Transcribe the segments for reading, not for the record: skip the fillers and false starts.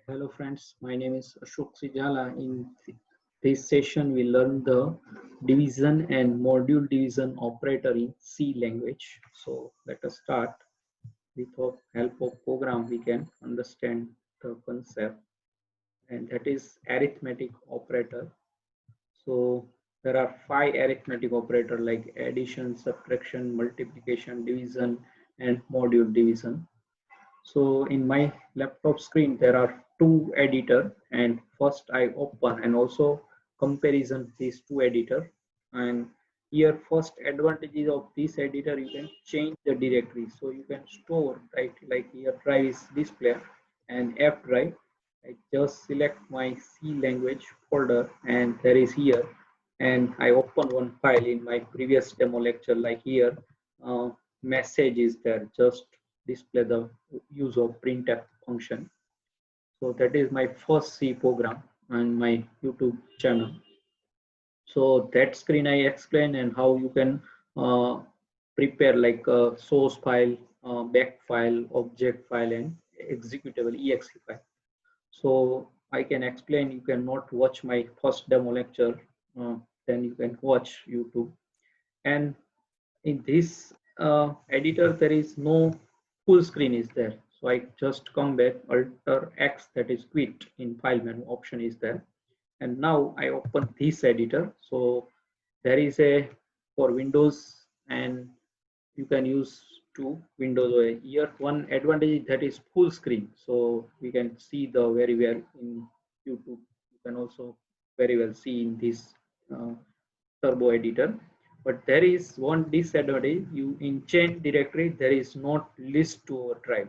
Hello friends, my name is Ashok Sijala. In this session, we learn the division and module division operator in C language. So let us start. With the help of program, we can understand the concept, and that is arithmetic operator. So there are 5 arithmetic operator like addition, subtraction, multiplication, division, and module division. So in my laptop screen, there are two editor, and first I open and also comparison these two editor. And here first advantages of this editor, you can change the directory. So you can store, right? Like here drive is display and F drive. I just select my C language folder and there is here. And I open one file in my previous demo lecture like here. Message is there, just display the use of printf function. So that is my first C program on my YouTube channel. So that screen I explain and how you can uh, prepare like a source file, back file, object file, and executable exe file. So I can explain. You cannot watch my first demo lecture, then you can watch YouTube. And in this editor there is no full screen is there, so I just come back alter X, that is quit in file menu option is there, and now I open this editor. So there is a for Windows, and you can use to Windows OS. Here one advantage that is full screen, so we can see the very well in YouTube. You can also very well see in this uh, turbo editor. But there is one disadvantage. You in chain directory there is not list to our drive,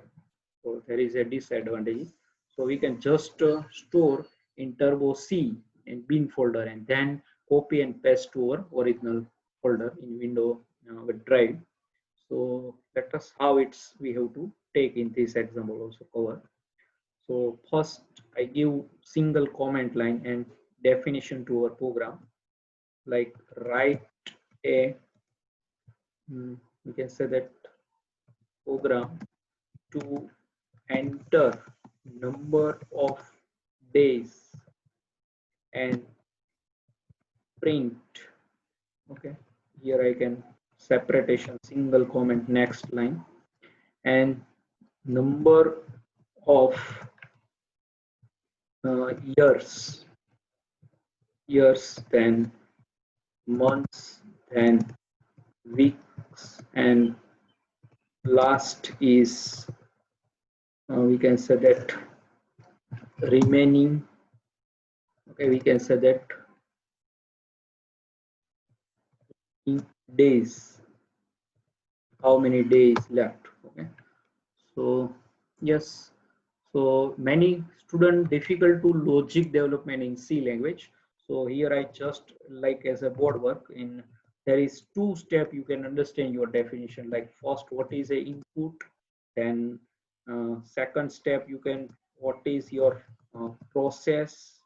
so there is a disadvantage. So we can just store in turbo C in bin folder and then copy and paste to our original folder in window drive. So let us how it's we have to take in this example also cover. So first I give single comment line and definition to our program, like write a we can say that program to enter number of days and print. Okay, here I can separation single comment next line and number of years, then months, then weeks, and last is we can say that remaining. Okay, we can say that in days, how many days left. Okay, so yes, so many student difficult to logic development in C language. So here I just like as a board work in there is two step you can understand your definition, like first what is a input, then second step you can what is your process,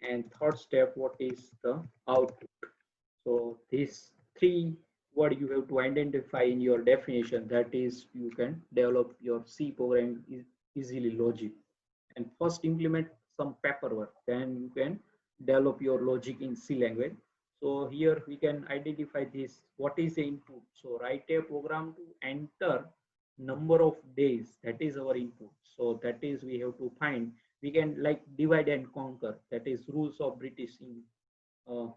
and third step what is the output. So these three what you have to identify in your definition, that is you can develop your C program easily logic. And first implement some paperwork, then you can develop your logic in C language. So here we can identify this what is the input. So write a program to enter number of days, that is our input. So that is we have to find, we can like divide and conquer, that is rules of British in uh,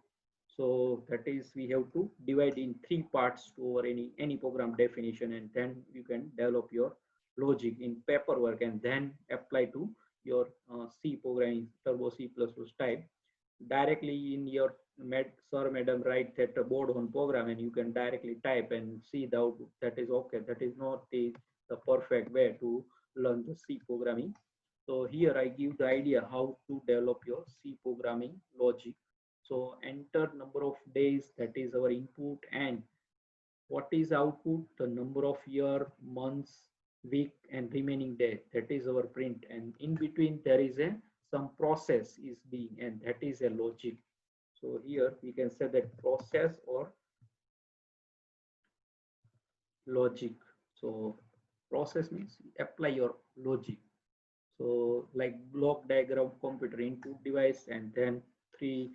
so that is we have to divide in three parts to our any program definition, and then you can develop your logic in paperwork and then apply to your C programming turbo C++ type directly in your sir madam write that board on program, and you can directly type and see the output. That is okay, that is not the perfect way to learn the C programming. So here I give the idea how to develop your C programming logic. So enter number of days, that is our input, and what is output, the number of year, months, week, and remaining day, that is our print. And in between there is a some process is being, and that is a logic. So here we can say that process or logic. So process means apply your logic. So like block diagram computer input device, and then three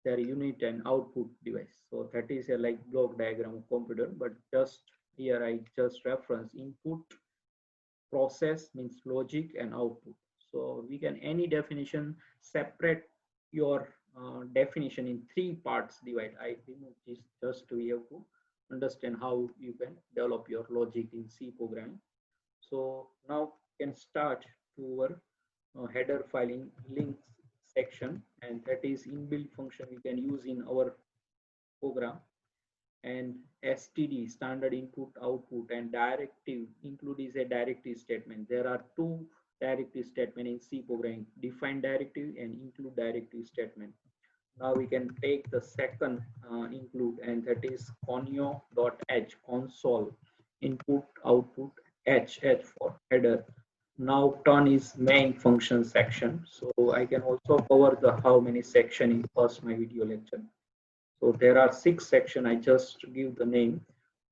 their unit and output device. So that is a like block diagram of computer, but just here I just reference input, process means logic, and output. So we can any definition separate your definition in three parts divide. I remove this just we have to understand how you can develop your logic in C programming. So now we can start to our header filing links section, and that is inbuilt function we can use in our program. And std, standard input output, and directive include is a directive statement. There are two directive statement in C programming: define directive and include directive statement. Now we can take the second include, and that is conio.h, console input output, h for header. Now turn is main function section. So I can also cover the how many section in first my video lecture. So there are six sections. I just give the name.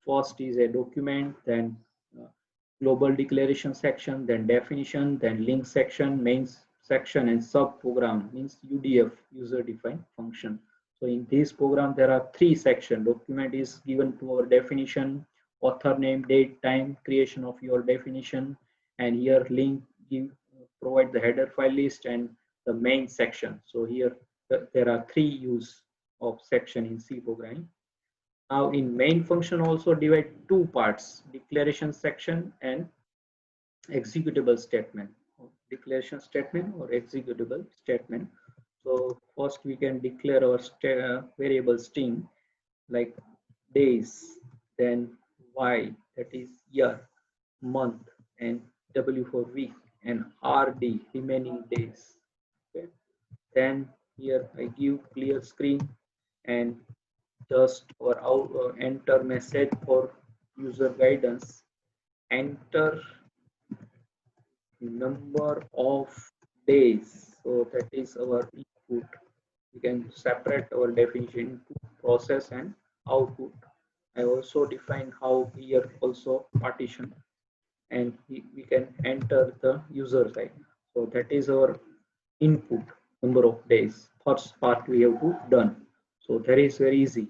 First is a document, then uh, global declaration section, then definition, then link section, main section, and sub program means UDF, user defined function. So in this program there are three sections. Document is given to our definition, author name, date, time, creation of your definition, and here link give provide the header file list and the main section. So here there are three use of section in C programming. Now in main function also divide two parts: declaration section and executable statement. Declaration statement or executable statement. So first we can declare our variable string like days, then y, that is year, month, and w for week, and rd, remaining days. Okay. Then here I give clear screen and just or out enter message for user guidance. Enter number of days. So that is our input. We can separate our definition into process and output. I also define how here also partition, and we can enter the user side. So that is our input, number of days. First part we have to done. So that is very easy.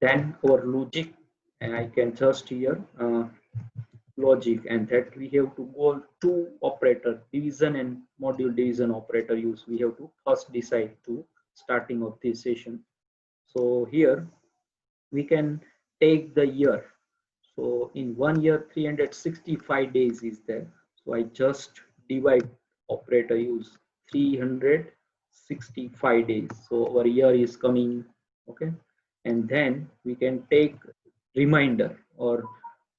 Then our logic, and I can just here logic, and that we have to go to operator, division and module division operator use. We have to first decide to starting of this session. So here we can take the year. So in 1 year 365 days is there. So I just divide operator use 365 days. So our year is coming. Okay. And then we can take reminder or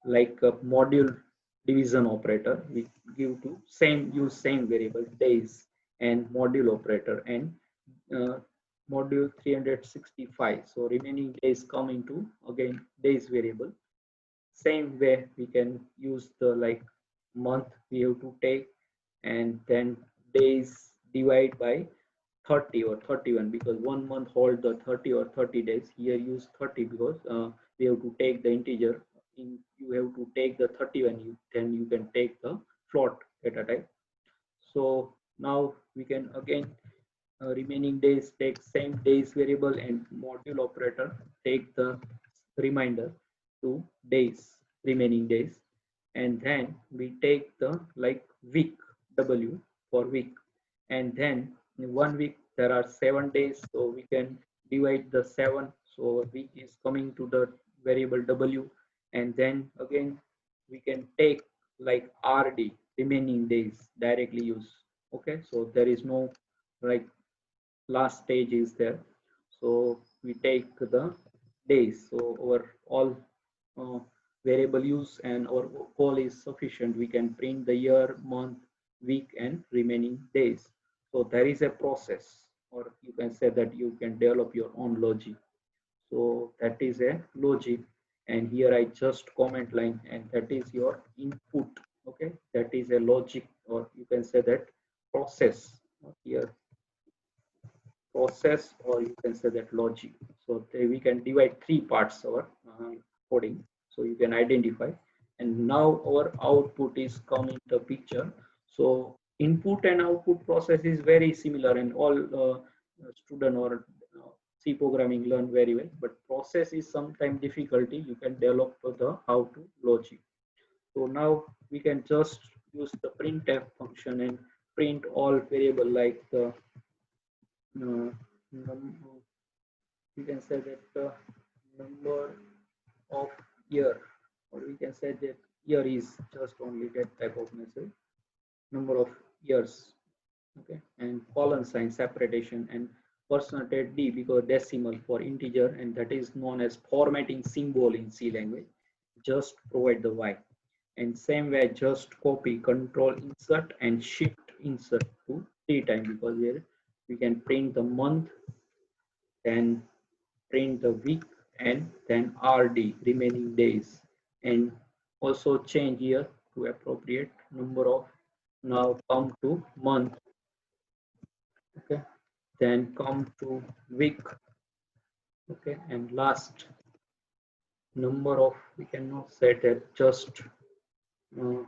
like a module division operator. We give to same use same variable days and module operator and uh, module 365. So remaining days come into again days variable. Same way we can use the like month we have to take, and then days divide by 30 or 31, because 1 month hold the 30 or 30 days. Here use 30 because we have to take the integer. You have to take the 31, then you can take the float at a time. So now we can again remaining days take same days variable, and module operator take the reminder to days, remaining days, and then we take the like week, w for week, and then in 1 week there are 7 days, so we can divide the 7. So week is coming to the variable w, and then again we can take like rd, remaining days, directly use. Okay, so there is no like last stage is there. So we take the days. So our all uh, variable use and our call is sufficient. We can print the year, month, week, and remaining days. So there is a process, or you can say that you can develop your own logic. So that is a logic, and here I just comment line, and that is your input. Okay, that is a logic, or you can say that process. Here process, or you can say that logic. So we can divide three parts our coding, so you can identify. And now our output is come in the picture. So input and output process is very similar, and all student or C programming learn very well. But process is sometimes difficulty. You can develop the how to logic. So now we can just use the printf function and print all variable like the you can say that the number of year, or we can say that year is just only that type of message, number of years, okay, and colon sign separation and percentage d because decimal for integer, and that is known as formatting symbol in C language. Just provide the y, and same way just copy control insert and shift insert to 3 times because here we can print the month, then print the week, and then RD remaining days, and also change here to appropriate number of, now come to month, okay, then come to week, okay, and last number of, we cannot set it, just uh,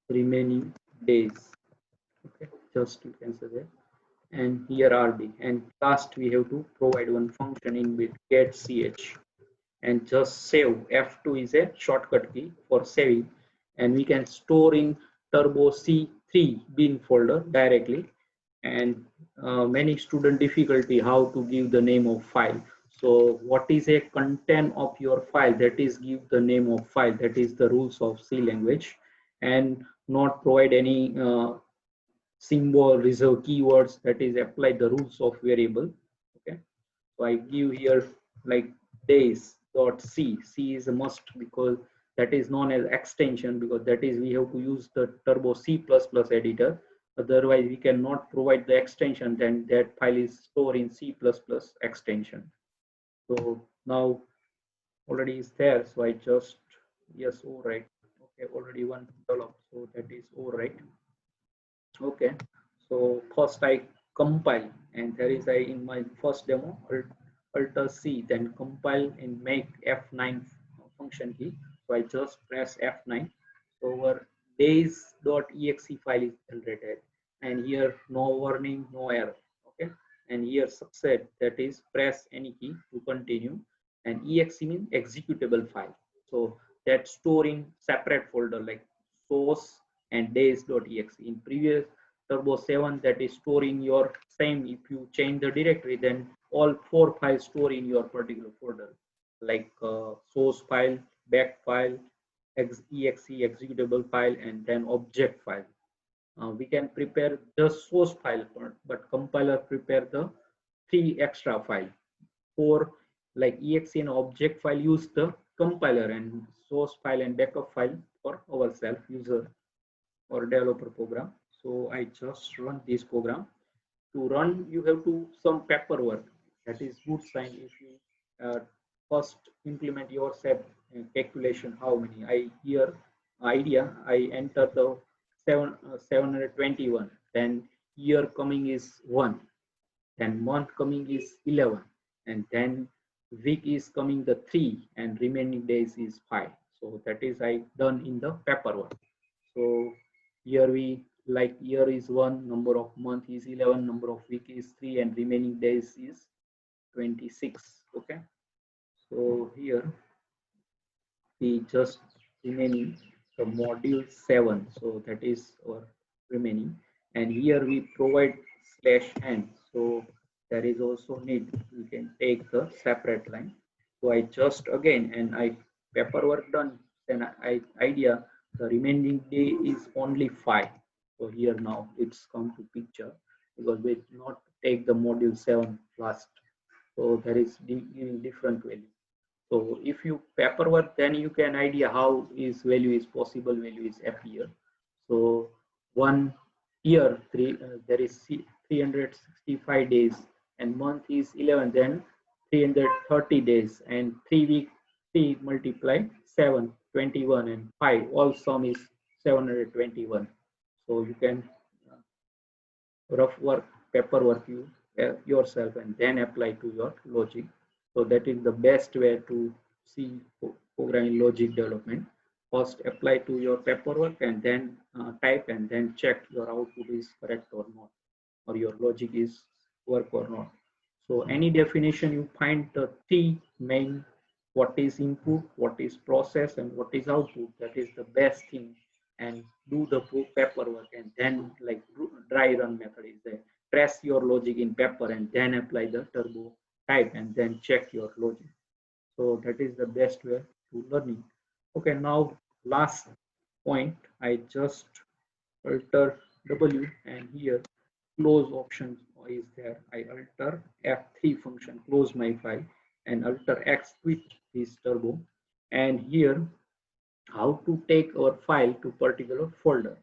remaining days, okay, just you can say that, and here RD, and last we have to provide one function in with get ch, and just save. F2 is a shortcut key for saving, and we can store in turbo C3 bin folder directly. And many student difficulty how to give the name of file. So what is a content of your file, that is give the name of file, that is the rules of C language, and not provide any symbol reserve keywords, that is apply the rules of variable, okay. So I give here like days dot c. C is a must because that is known as extension, because that is we have to use the turbo C++ editor. Otherwise we cannot provide the extension, then that file is stored in C++ extension. So now already is there, so I just yes overwrite, okay, already one developed, so that is overwrite. Okay, so first I compile, and there is I in my first demo Alt C, then compile and make F9 function key. So I just press F9. So our days.exe file is generated, and here no warning, no error. Okay, and here success, that is press any key to continue, and exe means executable file. So that storing separate folder like source and days.exe. In previous turbo 7, that is storing your same, if you change the directory, then all 4 files store in your particular folder like source file, back file, exe executable file, and then object file. We can prepare the source file, but compiler prepare the 3 extra file. For like exe and object file use the compiler, and source file and backup file for ourselves user or developer program. So I just run this program. To run you have to some paperwork, that is good sign if you first implement yourself calculation how many. I here idea I enter the 721, then year coming is 1, then month coming is 11, and then week is coming the 3, and remaining days is 5. So that is I done in the paperwork. So here we like year is 1, number of month is 11, number of week is 3, and remaining days is 26. Okay, so here we just remaining the module 7, so that is our remaining, and here we provide /n. So there is also need, we can take the separate line. So I just again, and I paperwork done, then I idea the remaining day is only 5. So here now it's come to picture because we not take the module 7 last, so there is giving different value. So if you paperwork, then you can idea how is value is possible value is appear. So 1 year there is 365 days, and month is 11, then 330 days, and 3 week 3 multiply 7 21, and 5 all sum is 721. So you can rough work paperwork you yourself and then apply to your logic. So that is the best way to see programming logic development. first apply to your paperwork and then type and then check your output is correct or not, or your logic is work or not. So any definition you find the three main, what is input, what is process, and what is output, that is the best thing. And do the paperwork and then like dry run method is there. Press your logic in paper and then apply the turbo type and then check your logic. So that is the best way to learning. Okay, now last point, I just alter W and here close option is there. I alter F3 function, close my file, and alter X quit this turbo. And here how to take our file to particular folder.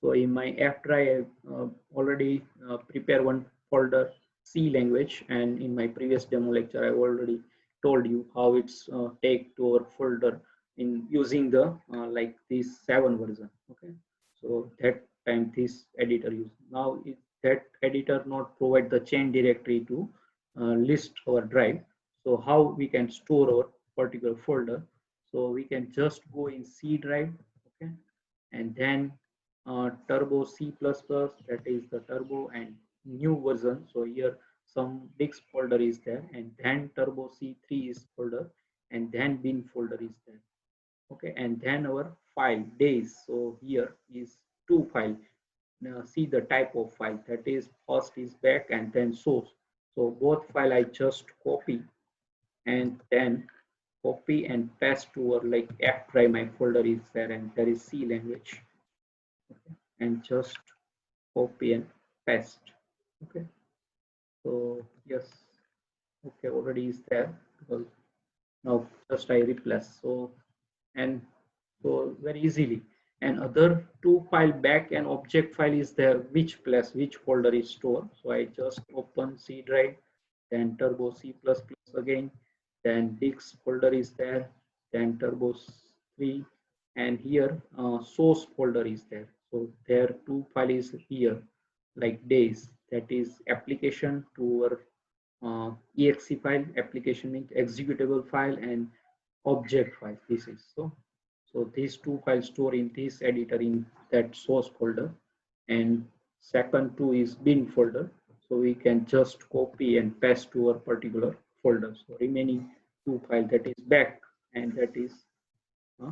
So in my F drive, I already prepare one folder C language, and in my previous demo lecture, I already told you how it's take to our folder in using the like this 7 version. Okay, so that time this editor use. Now if that editor not provide the chain directory to list our drive, so how we can store our particular folder? So we can just go in C drive, okay, and then turbo C++, that is the turbo and new version. So here some disk folder is there, and then turbo C3 is folder, and then bin folder is there. Okay, and then our file days. So here is two file. Now see the type of file, that is first is back and then source. So both file I just copy and then copy and paste to our like F drive. My folder is there and there is C language. Okay, and just copy and paste. Okay, so yes, okay, already is there because now just I replace. So and so very easily. And other two file back and object file is there, which place, which folder is stored. So I just open C drive, then turbo C++ again, then disk folder is there, then turbo 3, and here source folder is there. So there two file is here like days, that is application to our exe file. Application means executable file, and object file this is. So these two files store in this editor in that source folder, and second two is bin folder. So we can just copy and paste to our particular folder. So remaining two file, that is back and that is uh,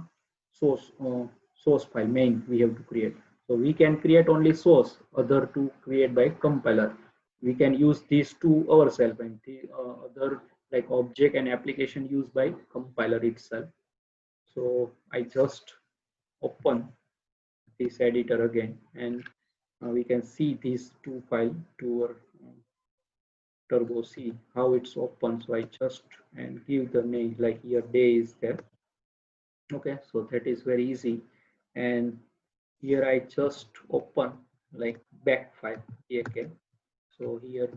source file main we have to create. So we can create only source, other two create by compiler. We can use these two ourselves, and the other like object and application used by compiler itself. So I just open this editor again, and we can see these two file to our turbo C how it's open. So I just and give the name like here day is there. Okay, so that is very easy. And here I just open like back file. Okay, so here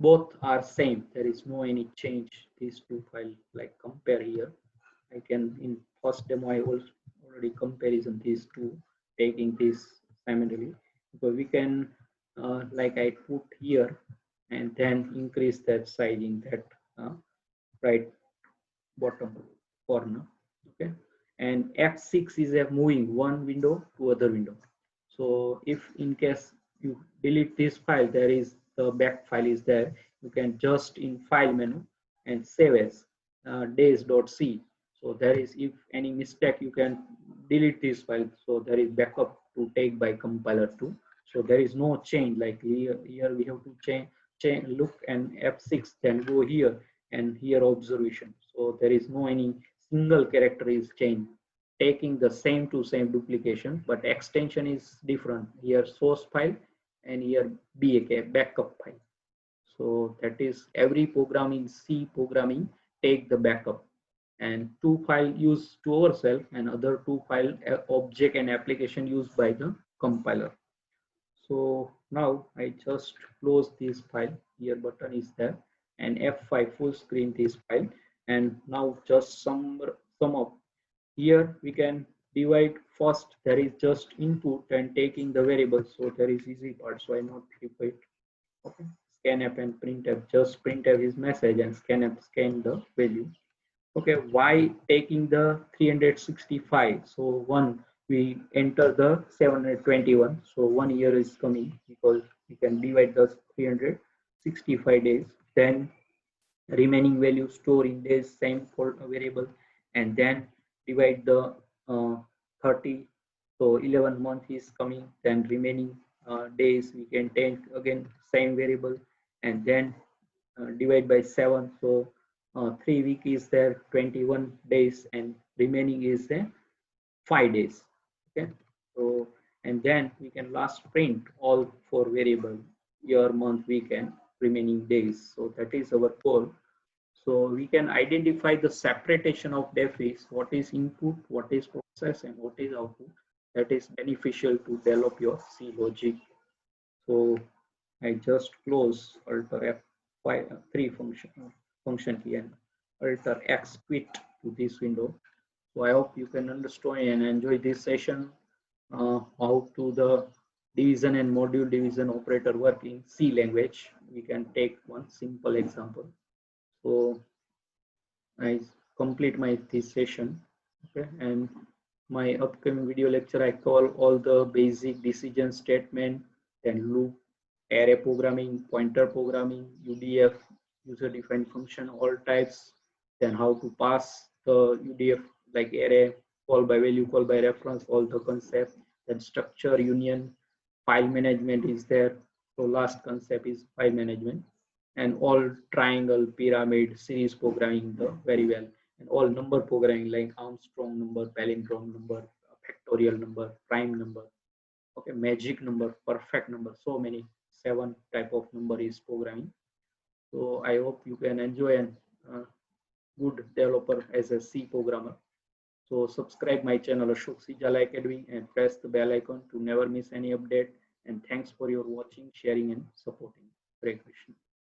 both are same, there is no any change. These two file like compare here. I can in first demo I also already comparison these two, taking this simultaneously. So we can like I put here and then increase that size in that right bottom corner. Okay, and F6 is a moving one window to other window. So if in case you delete this file, there is the back file is there. You can just in file menu and save as days.c. So there is, if any mistake, you can delete this file. So there is backup to take by compiler too. So there is no change like here we have to change look and F6, then go here and here observation. So there is no any single character is changed, taking the same to same duplication, but extension is different. Here source file and here BAK backup file. So that is every program in C programming take the backup, and two file used to ourselves and other two file object and application used by the compiler. So now I just close this file. Here button is there and F5 full screen this file, and now just sum up. Here we can divide first, there is just input and taking the variables, so there is easy part, so I not repeat. Okay, scanf and printf, just printf is message and scanf scan the value. Okay, why taking the 365? So one, we enter the 721. So 1 year is coming because we can divide the 365 days. Then remaining value store in days, same for a variable, and then divide the 30. So 11 month is coming, then remaining days we can take again same variable, and then divide by 7. So 3 week is there, 21 days, and remaining is 5 days. Okay, so and then we can last print all four variable, year, month, week, and remaining days. So that is our goal. So we can identify the separation of def is what is input, what is process, and what is output. That is beneficial to develop your C logic. So I just close Alt F3 function key and Alt X quit to this window. So I hope you can understand and enjoy this session, how to the division and module division operator work in C language. We can take one simple example. So I complete my this session. Okay, and my upcoming video lecture I call all the basic decision statement, then loop, array programming, pointer programming, UDF, user defined function, all types, then how to pass the UDF like array, call by value, call by reference, all the concept, then structure union, file management is there. So last concept is file management, and all triangle, pyramid, series programming the very well, and all number programming like Armstrong number, palindrome number, factorial number, prime number, okay, magic number, perfect number, so many, 7 type of number is programming. So I hope you can enjoy and good developer as a C programmer. So subscribe my channel Ashok C Jala Academy and press the bell icon to never miss any update. And thanks for your watching, sharing, and supporting. Hare Krishna.